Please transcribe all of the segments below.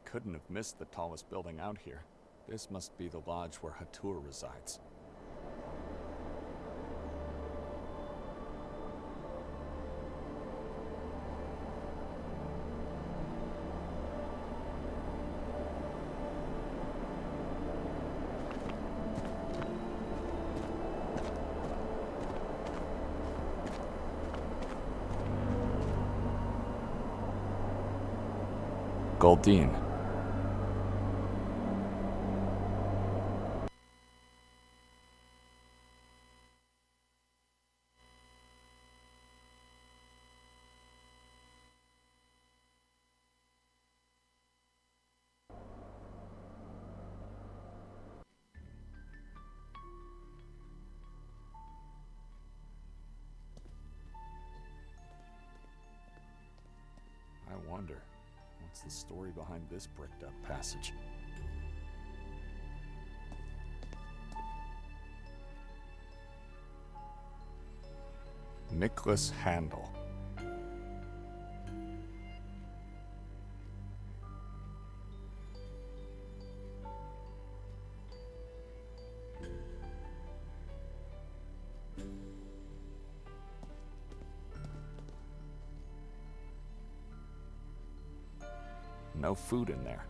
couldn't have missed the tallest building out here. This must be the lodge where Hatur resides. Goldine. I wonder, what's the story behind this bricked up passage? Nicholas Handel. No food in there,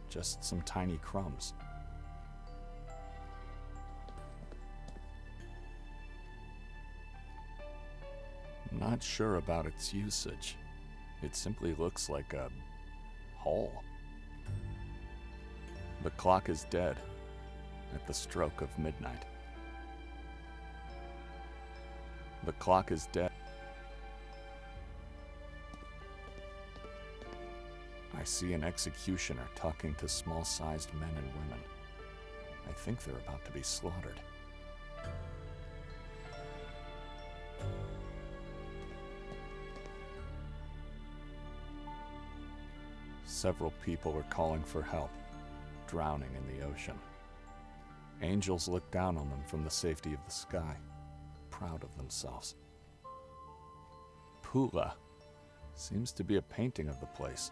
just some tiny crumbs. Not sure about its usage. It simply looks like a hole. The clock is dead at the stroke of midnight. The clock is dead. I see an executioner talking to small-sized men and women. I think they're about to be slaughtered. Several people are calling for help, drowning in the ocean. Angels look down on them from the safety of the sky, proud of themselves. Pula seems to be a painting of the place.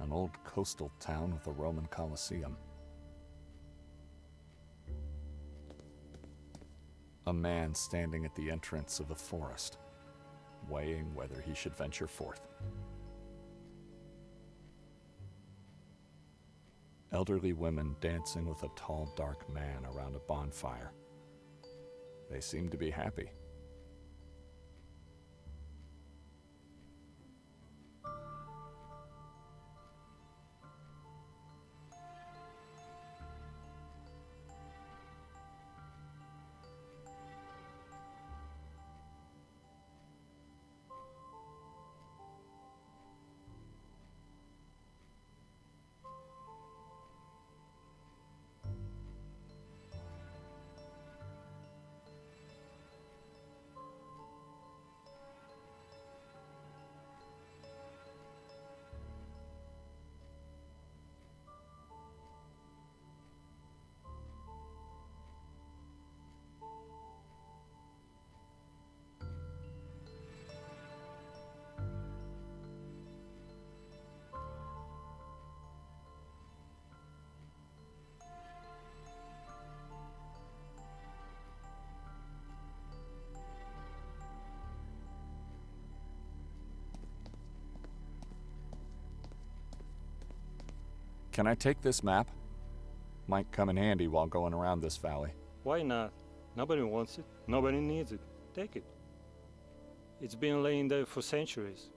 An old coastal town with a Roman Colosseum. A man standing at the entrance of a forest, weighing whether he should venture forth. Elderly women dancing with a tall, dark man around a bonfire. They seem to be happy. Can I take this map? Might come in handy while going around this valley. Why not? Nobody wants it. Nobody needs it. Take it. It's been laying there for centuries.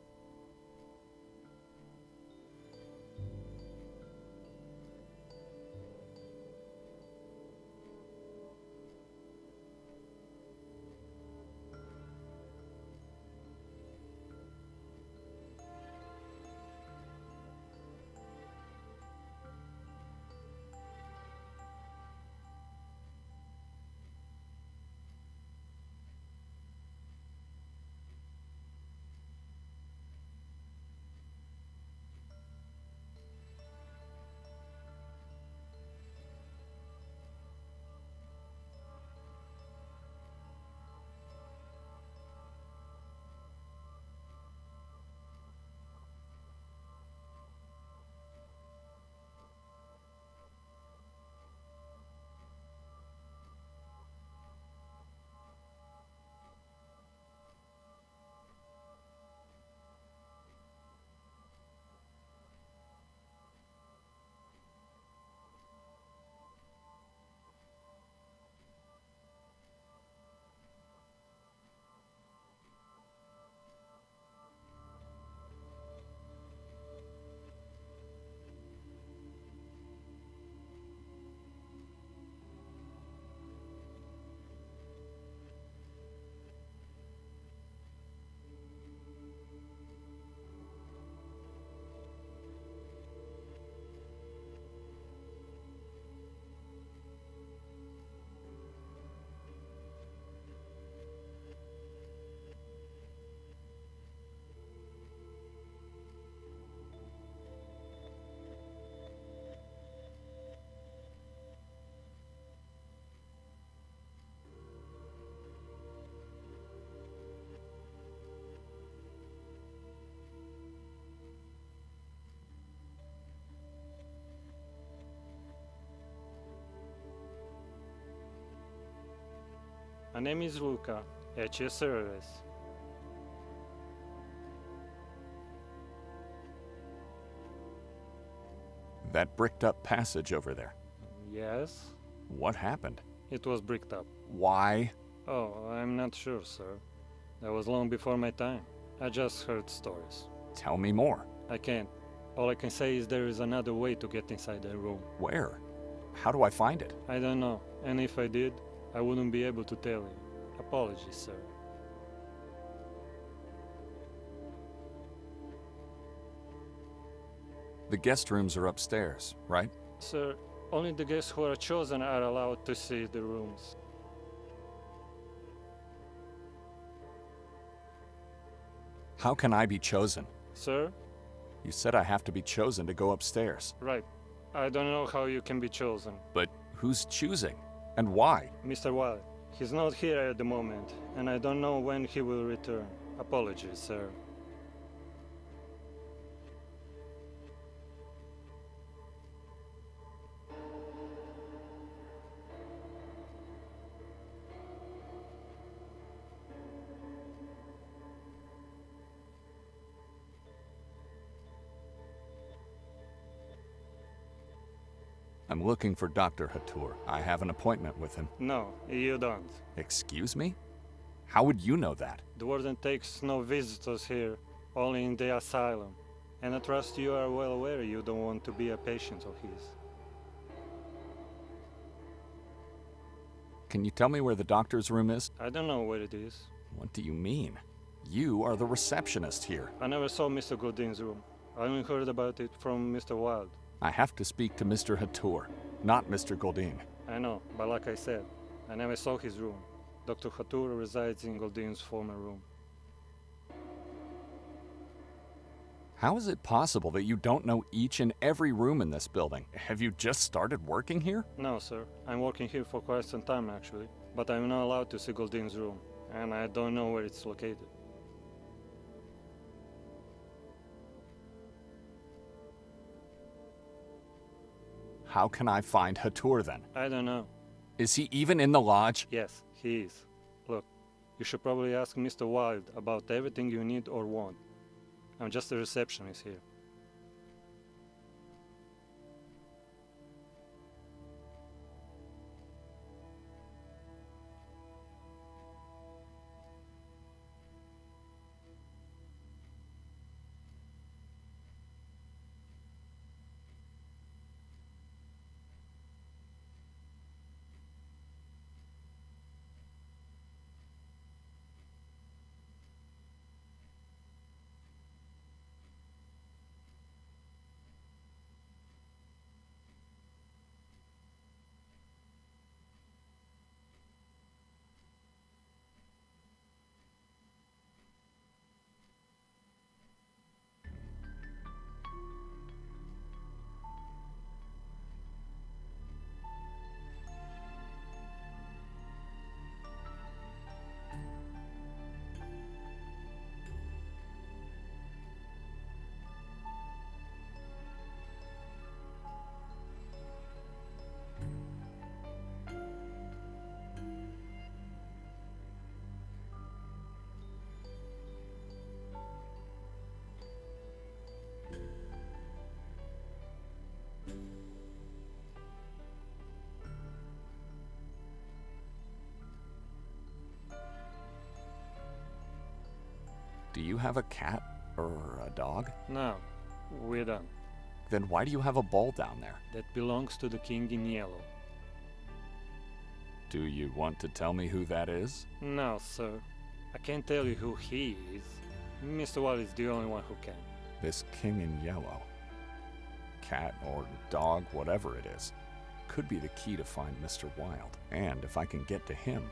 My name is Luca, at your service. That bricked up passage over there. Yes? What happened? It was bricked up. Why? Oh, I'm not sure, sir. That was long before my time. I just heard stories. Tell me more. I can't. All I can say is there is another way to get inside that room. Where? How do I find it? I don't know, and if I did, I wouldn't be able to tell you. Apologies, sir. The guest rooms are upstairs, right? Sir, only the guests who are chosen are allowed to see the rooms. How can I be chosen? Sir? You said I have to be chosen to go upstairs. Right. I don't know how you can be chosen. But who's choosing? And why? Mr. Wilde, he's not here at the moment, and I don't know when he will return. Apologies, sir. I'm looking for Dr. Hatur. I have an appointment with him. No, you don't. Excuse me? How would you know that? The warden takes no visitors here, only in the asylum. And I trust you are well aware you don't want to be a patient of his. Can you tell me where the doctor's room is? I don't know where it is. What do you mean? You are the receptionist here. I never saw Mr. Godin's room. I only heard about it from Mr. Wilde. I have to speak to Mr. Hatur, not Mr. Goldin. I know, but like I said, I never saw his room. Dr. Hatur resides in Godin's former room. How is it possible that you don't know each and every room in this building? Have you just started working here? No, sir. I'm working here for quite some time, actually. But I'm not allowed to see Godin's room, and I don't know where it's located. How can I find Hatur then? I don't know. Is he even in the lodge? Yes, he is. Look, you should probably ask Mr. Wilde about everything you need or want. I'm just a receptionist here. Do you have a cat or a dog? Now, we're done. Then why do you have a bowl down there? That belongs to the king in yellow. Do you want to tell me who that is? No, sir. I can't tell you who he is. Mr. Wilde is the only one who can. This king in yellow, cat or dog, whatever it is, could be the key to find Mr. Wilde. And if I can get to him,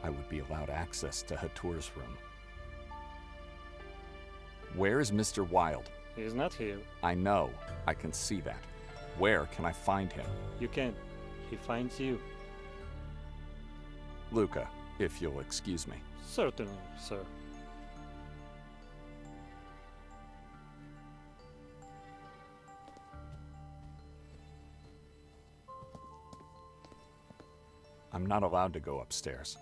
I would be allowed access to Hatur's room. Where is Mr. Wilde? He's not here. I know. I can see that. Where can I find him? You can. He finds you. Luca, if you'll excuse me. Certainly, sir. I'm not allowed to go upstairs.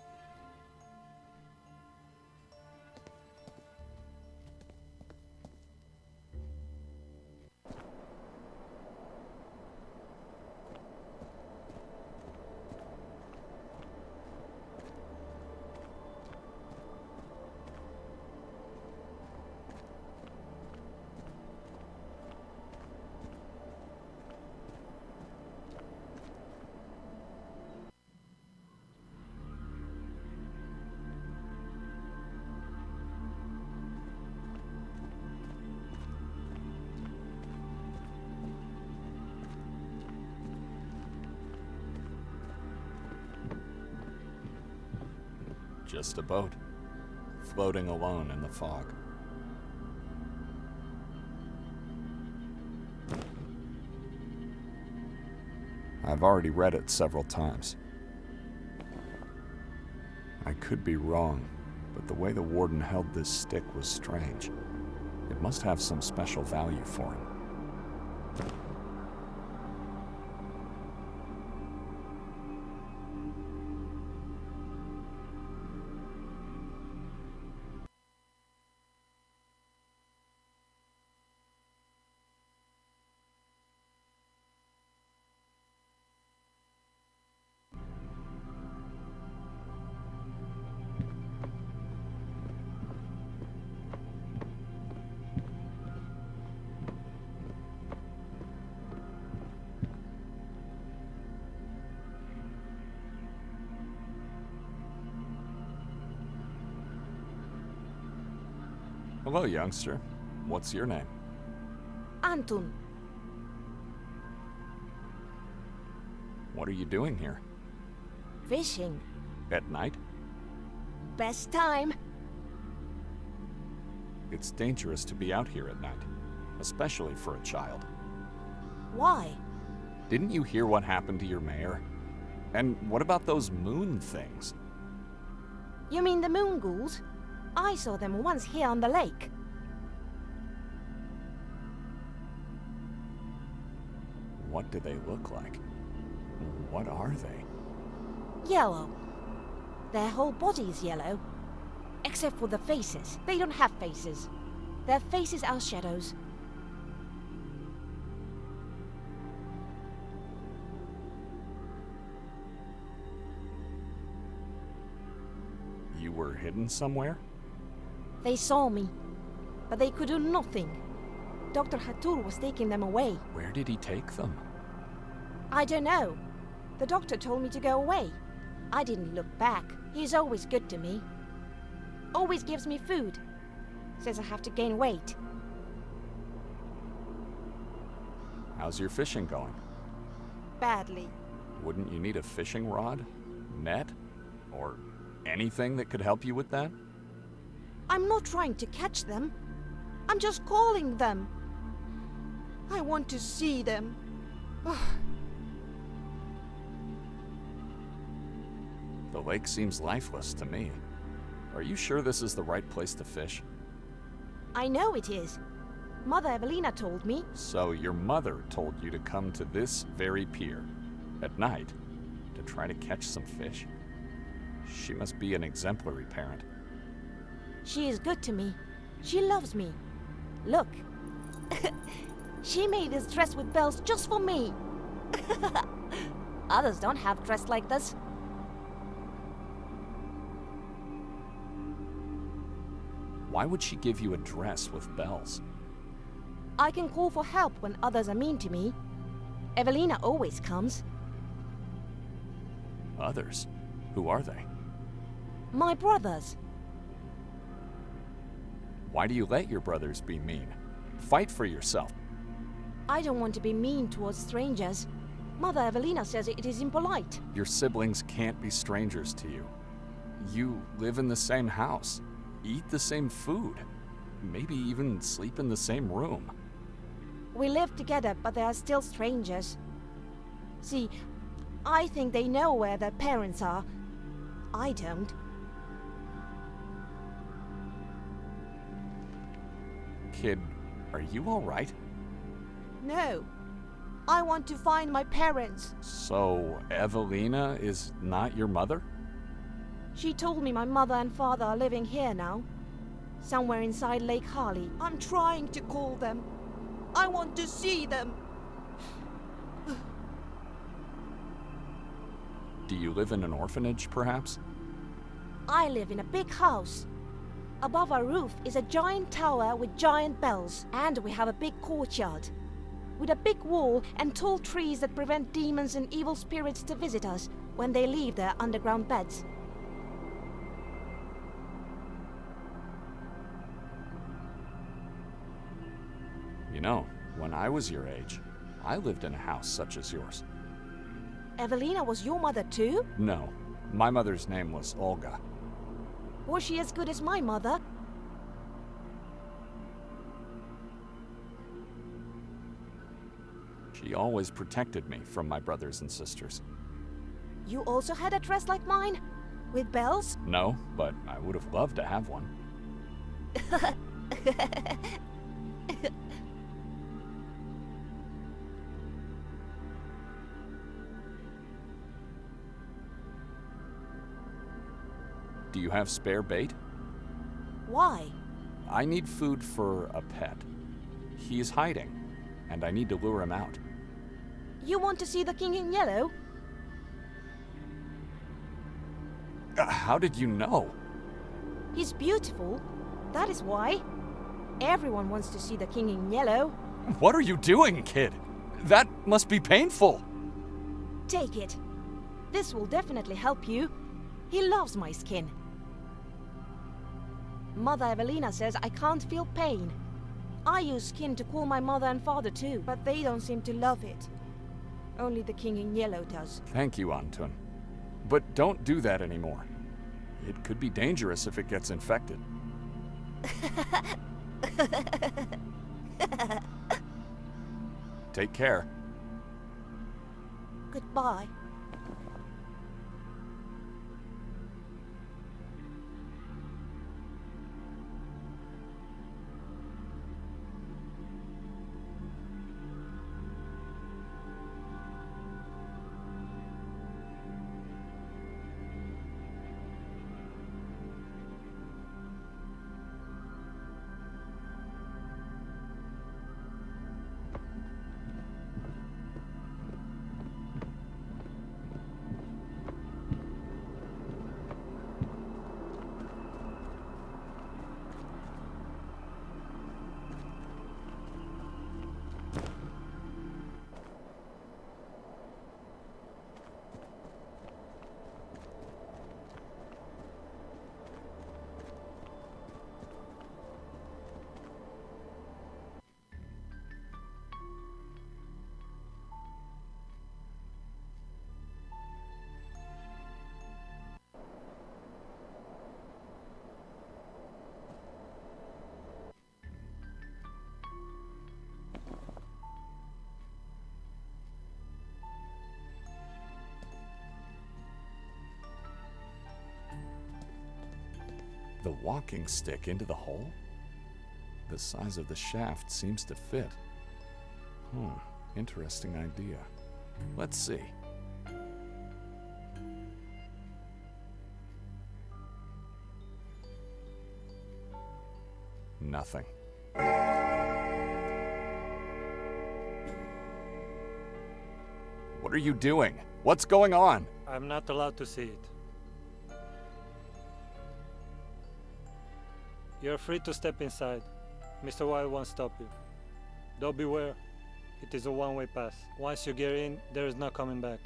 Just a boat, floating alone in the fog. I've already read it several times. I could be wrong, but the way the warden held this stick was strange. It must have some special value for him. Hello, youngster. What's your name? Anton, What are you doing here? fishing. At night? Best time. It's dangerous to be out here at night, especially for a child. Why? Didn't you hear what happened to your mayor? And what about those moon things? You mean the moon ghouls? I saw them once here on the lake. What do they look like? What are they? Yellow. Their whole body is yellow. Except for the faces. They don't have faces. Their faces are shadows. You were hidden somewhere? They saw me, but they could do nothing. Dr. Hatur was taking them away. Where did he take them? I don't know. The doctor told me to go away. I didn't look back. He's always good to me. Always gives me food. Says I have to gain weight. How's your fishing going? Badly. Wouldn't you need a fishing rod, net, or anything that could help you with that? I'm not trying to catch them. I'm just calling them. I want to see them. The lake seems lifeless to me. Are you sure this is the right place to fish? I know it is. Mother Evelina told me. So your mother told you to come to this very pier at night to try to catch some fish? She must be an exemplary parent. She is good to me. She loves me. Look. She made this dress with bells just for me. Others don't have dress like this. Why would she give you a dress with bells? I can call for help when others are mean to me. Evelina always comes. Others? Who are they? My brothers. Why do you let your brothers be mean? Fight for yourself. I don't want to be mean towards strangers. Mother Evelina says it is impolite. Your siblings can't be strangers to you. You live in the same house, eat the same food, maybe even sleep in the same room. We live together, but they are still strangers. See, I think they know where their parents are. I don't. Kid, are you all right? No. I want to find my parents. So, Evelina is not your mother? She told me my mother and father are living here now. Somewhere inside Lake Harley. I'm trying to call them. I want to see them. Do you live in an orphanage, perhaps? I live in a big house. Above our roof is a giant tower with giant bells, and we have a big courtyard with a big wall and tall trees that prevent demons and evil spirits to visit us when they leave their underground beds. You know, when I was your age, I lived in a house such as yours. Evelina was your mother too? No, my mother's name was Olga. Was she as good as my mother? She always protected me from my brothers and sisters. You also had a dress like mine? With bells? No, but I would have loved to have one. Do you have spare bait? Why? I need food for a pet. He's hiding, and I need to lure him out. You want to see the king in yellow? How did you know? He's beautiful. That is why. Everyone wants to see the king in yellow. What are you doing, kid? That must be painful. Take it. This will definitely help you. He loves my skin. Mother Evelina says I can't feel pain. I use skin to cool my mother and father too, but they don't seem to love it. Only the king in yellow does. Thank you, Antun. But don't do that anymore. It could be dangerous if it gets infected. Take care. Goodbye. The walking stick into the hole? The size of the shaft seems to fit. Interesting idea. Let's see. Nothing. What are you doing? What's going on? I'm not allowed to see it. You're free to step inside. Mr. Wilde won't stop you. Though beware, it is a one-way pass. Once you get in, there is no coming back.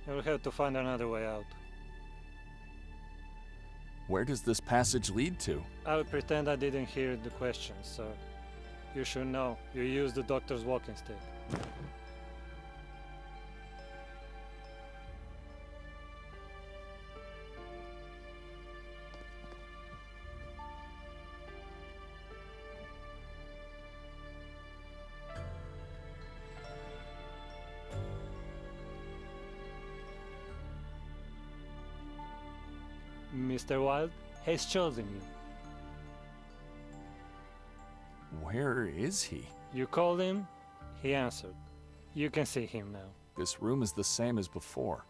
You'll have to find another way out. Where does this passage lead to? I'll pretend I didn't hear the question, sir. You should know. You used the doctor's walking stick. Mr. Wilde has chosen you. Where is he? You called him, he answered. You can see him now. This room is the same as before,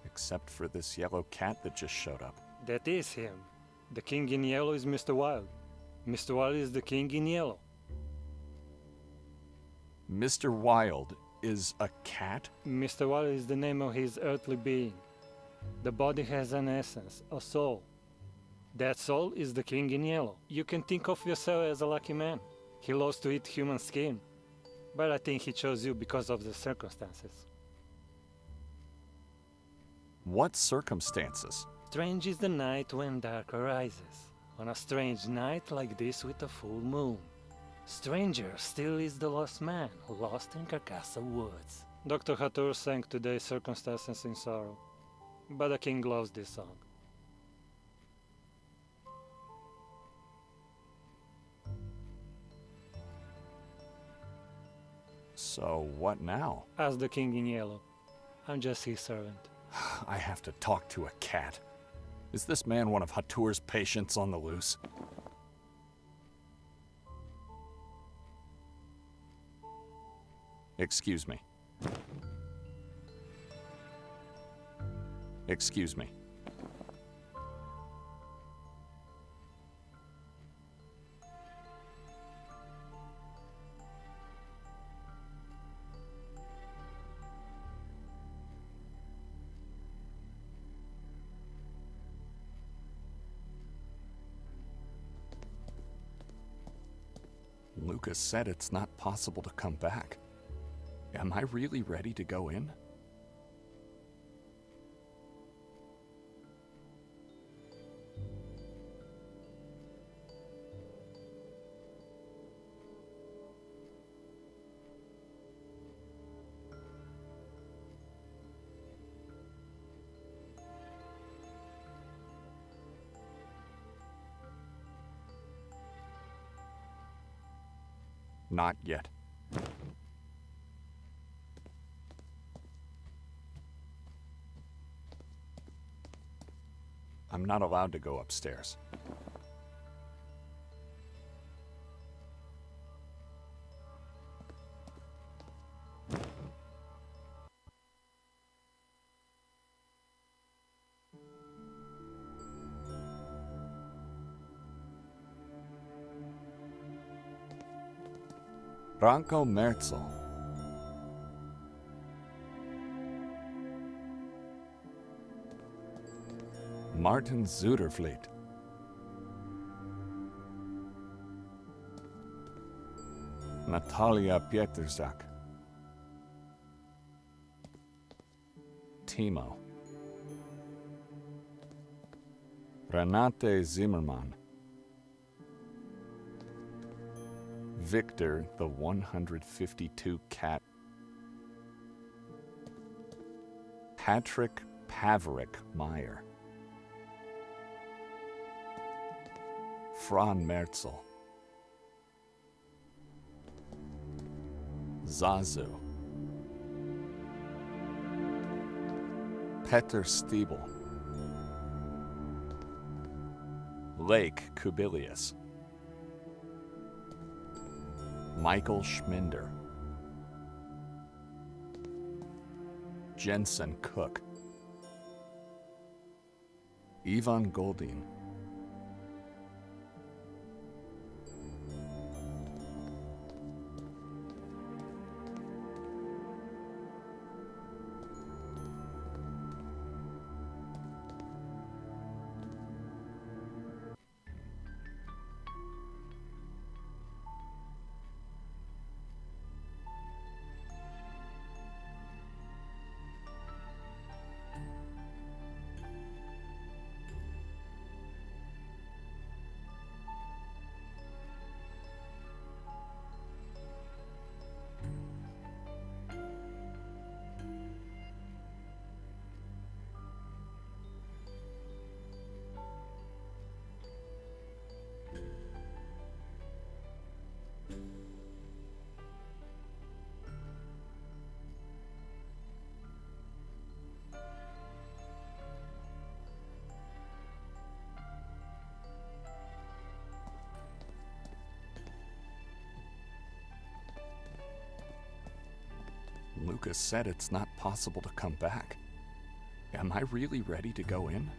except for this yellow cat that just showed up. That is him. The king in yellow is Mr. Wilde. Mr. Wilde is the king in yellow. Mr. Wilde is a cat? Mr. Wilde is the name of his earthly being. The body has an essence, a soul. That soul is the king in yellow. You can think of yourself as a lucky man. He loves to eat human skin. But I think he chose you because of the circumstances. What circumstances? Strange is the night when dark arises. On a strange night like this with a full moon. Stranger still is the lost man, lost in Carcassa woods. Dr. Hatur sang today's circumstances in sorrow. But the king loves this song. So what now? Ask the king in yellow. I'm just his servant. I have to talk to a cat. Is this man one of Hatur's patients on the loose? Excuse me. Excuse me. Lucas said it's not possible to come back. Am I really ready to go in? Not yet. I'm not allowed to go upstairs. Branko Merzel. Martin Zudervliet. Natalia Pietrzak. Timo. Renate Zimmermann. Victor, the 152 cat. Patrick Paverick Meyer. Fran Merzel. Zazu. Peter Stiebel. Lake Kubilius. Michael Schminder. Jensen Cook. Ivan Goldin. Lucas said it's not possible to come back. Am I really ready to go in?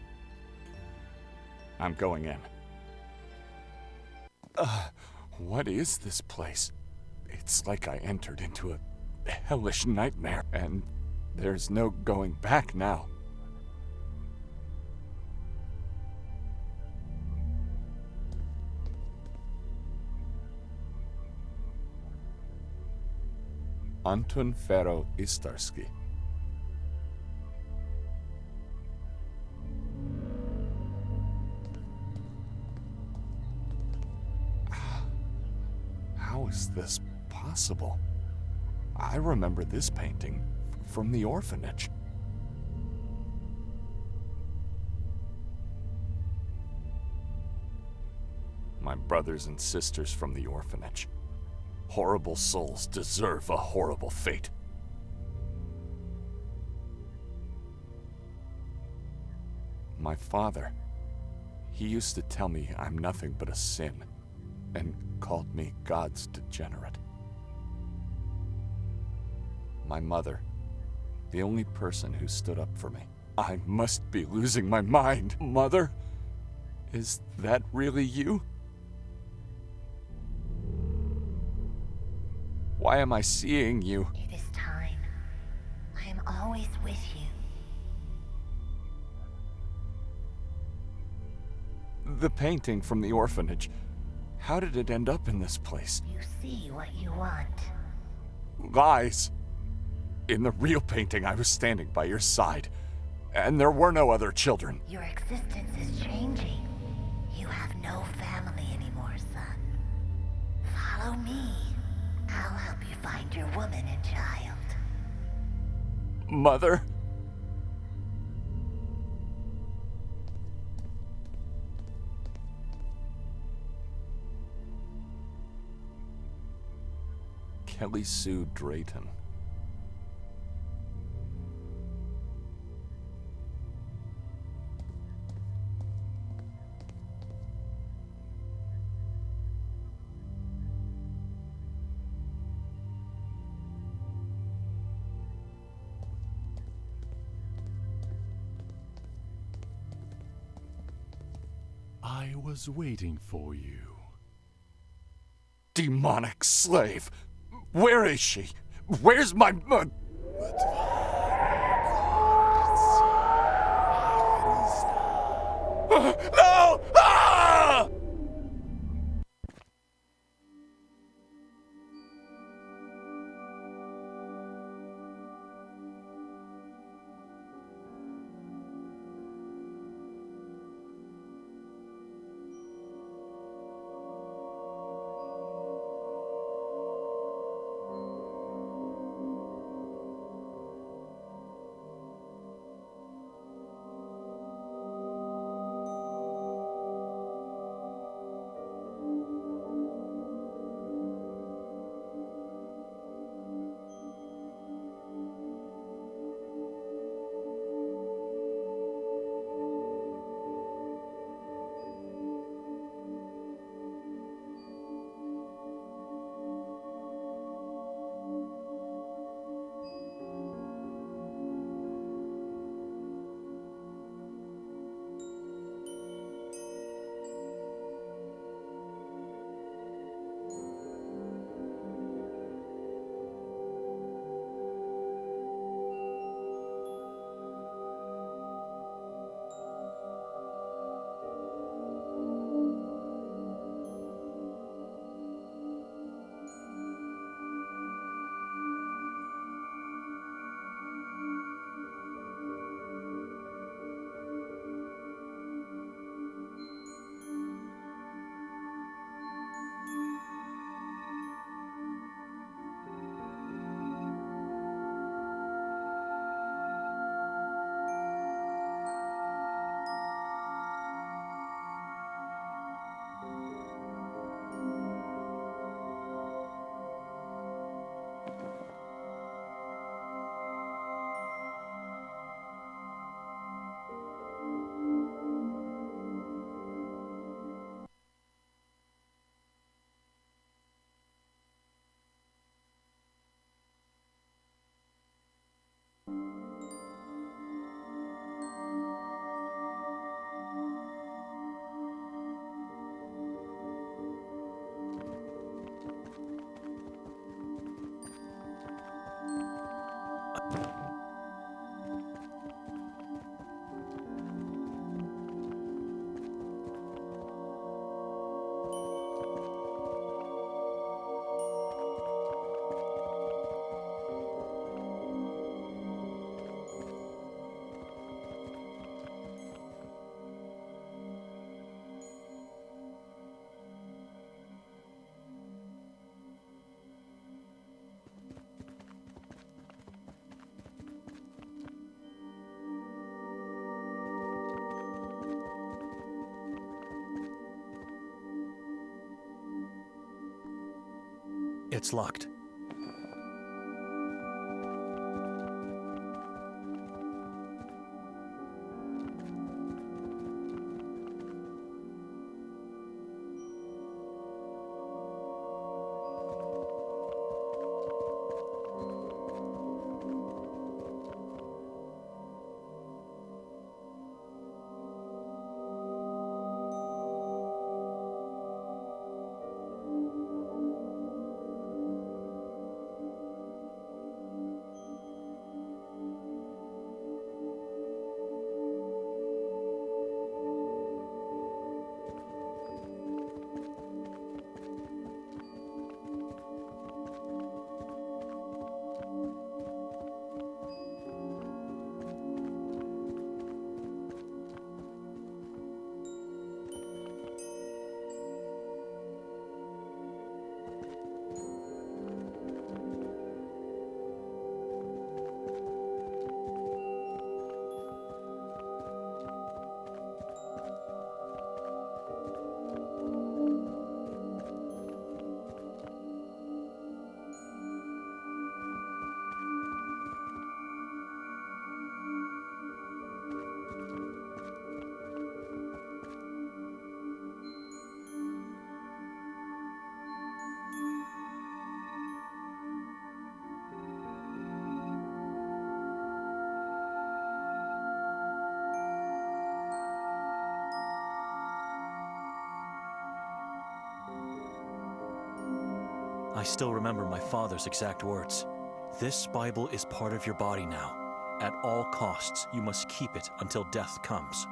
I'm going in. What is this place? It's like I entered into a hellish nightmare, and there's no going back now. Anton Fero Istarski. How is this possible? I remember this painting from the orphanage. My brothers and sisters from the orphanage. Horrible souls deserve a horrible fate. My father, he used to tell me I'm nothing but a sin, and called me God's degenerate. My mother, the only person who stood up for me. I must be losing my mind. Mother, is that really you? Why am I seeing you? It is time. I am always with you. The painting from the orphanage. How did it end up in this place? You see what you want. Lies. In the real painting, I was standing by your side, and there were no other children. Your existence is changing. You have no family anymore, son. Follow me. I'll help you find your woman and child. Mother? Kelly Sue Drayton. I was waiting for you. Demonic slave! Where is she? Where's my... No! Ah! It's locked. I still remember my father's exact words. This Bible is part of your body now. At all costs, you must keep it until death comes.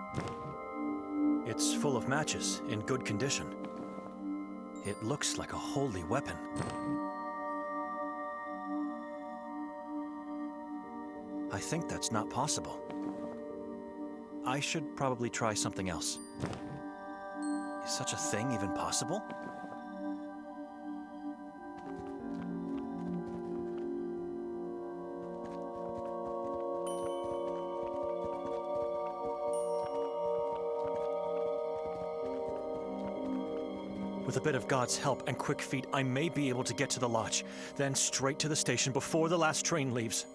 It's full of matches, in good condition. It looks like a holy weapon. I think that's not possible. I should probably try something else. Is such a thing even possible? With a bit of God's help and quick feet, I may be able to get to the lodge, then straight to the station before the last train leaves.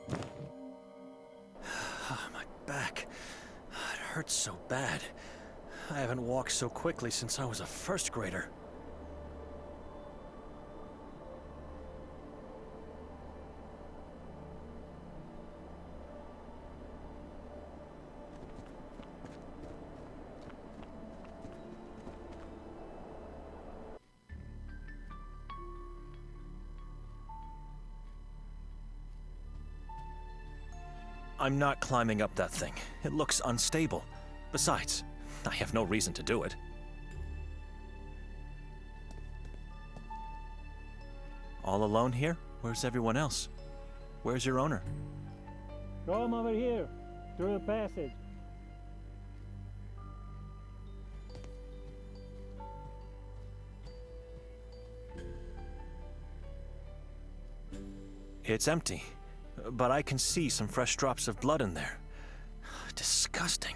My back. It hurts so bad. I haven't walked so quickly since I was a first grader. I'm not climbing up that thing. It looks unstable. Besides, I have no reason to do it. All alone here? Where's everyone else? Where's your owner? Come over here, through the passage. It's empty, but I can see some fresh drops of blood in there. Disgusting.